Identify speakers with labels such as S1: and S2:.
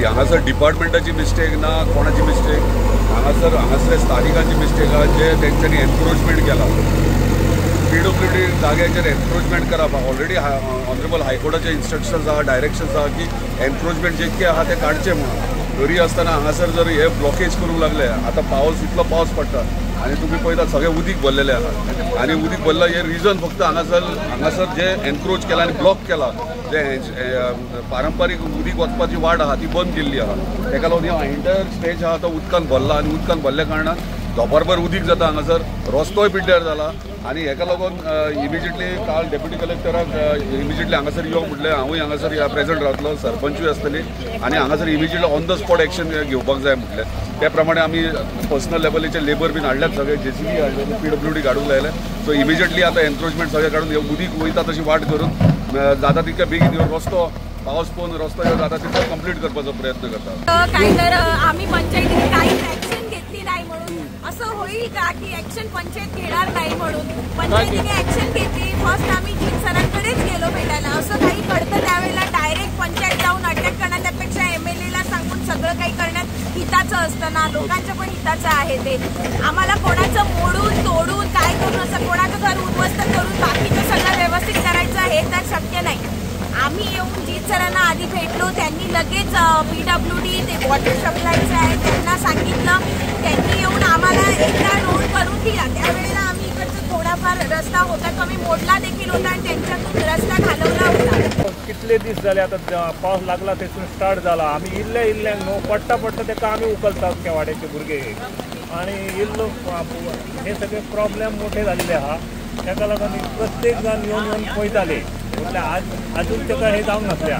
S1: हांगासर डिपार्टमेंटाची मिस्टेक ना कोणाची मिस्टेक, हांगासर स्थानिकांची मिस्टेक आहा जे तेंच्यांनी एनक्रोचमेंट केला. PWD जाग्याचेर एनक्रोचमेंट करप ऑलरेडी ऑनरेबल हायकोर्टाचे इन्स्ट्रक्शन्स आहा, डायरेक्शन्स आहा की एनक्रोचमेंट जितके आहा ते काडचे म्हणून. तरी आसतना हांगासर जर हे ब्लॉकेज करूंक लागले, आता इतलो पावस पडटा आणि तुम्ही पळयता सगळे उदीक भरलेले आहात आणि उदीक भरला हे रिजन फक्त हांगासर जे एनक्रोच केला आणि ब्लॉक केला, जे पारंपारीक उदीक वचपाची वाट आहा ती बंद केल्ली आहा. तेका लागून हो एंटायर स्टेज आहा तो उदकान भरला आणि उदकान भरल्या कारणान दोपारभर उदीक जाता हांगासर, रस्तोय पिड्ड्यार जाला आणि हेका लागून इमिजिएटली काल डेप्युटी कलेक्टराक इमिजिएटली हांगासर यो म्हटलें, हांवूय हांगासर प्रेझेंट रावतलो, सरपंचूय आसतली आणि हांगासर immediately on the spot action घेवपाक जाय म्हटलें. त्या प्रमाणे आमी पर्सनल लेवलीचे लेबर बीन हाडल्यात, सगळे JCB हाडले, PWD काडूंक लायले. सो इमिजिएटली आता एनक्रोचमेंट सगळे काडून हे उदीक वयता तशी वाट करून जाता तितक्या बेगीन ह्यो रस्तो पावस पळोवन रस्तो ह्यो जाता तितको कंप्लीट करपाचो प्रयत्न करता.
S2: काय तर आम्ही पंचायतीने काही ऍक्शन घेतली नाही म्हणून असं होईल का की ऍक्शन पंचायत घेणार नाही म्हणून पंचायतीने ऍक्शन घेतली. फर्स्ट आम्ही जीत सरांकडेच गेलो भेटायला, असं काही कळतं त्यावेळेला डायरेक्ट पंचायत जाऊन अटॅक करणार त्यापेक्षा MLA ला सांगून सगळं काही करण्यात हिताचं असतं ना, लोकांचं पण हिताचं आहे ते. आम्हाला कोणाचं मोडून तोडून काय करून असं कोणाचं घर उद्ध्वस्त करून बाकीचं सगळं व्यवस्थित करायचं हे तर शक्य नाही. आम्ही येऊन जीत सरांना आधी भेटलो, त्यांनी लगेच PWD ते वॉटर सप्लायचं आहे त्यांना सांगितलं, त्यांनी येऊन आम्हाला एकदा रोड करून दिला. त्यावेळेला आम्ही इकडचा थोडाफार रस्ता होता तो आम्ही मोडला देखील होता आणि त्यांच्यातून रस्ता घालवला होता.
S3: कितले दीस जाले आता पावस लागला तेतून स्टार्ट जाला, आम्ही इल्ले न्हू पडटा तेका आम्ही उखलतात केवाड्याचे भुरगे आणि इल्लो हे सगळे प्रॉब्लेम मोठे झालेले आहा. ताका लागून प्रत्येक जण येऊन पळयताले म्हटल्यार अजून ताका हे जावंक नासलें.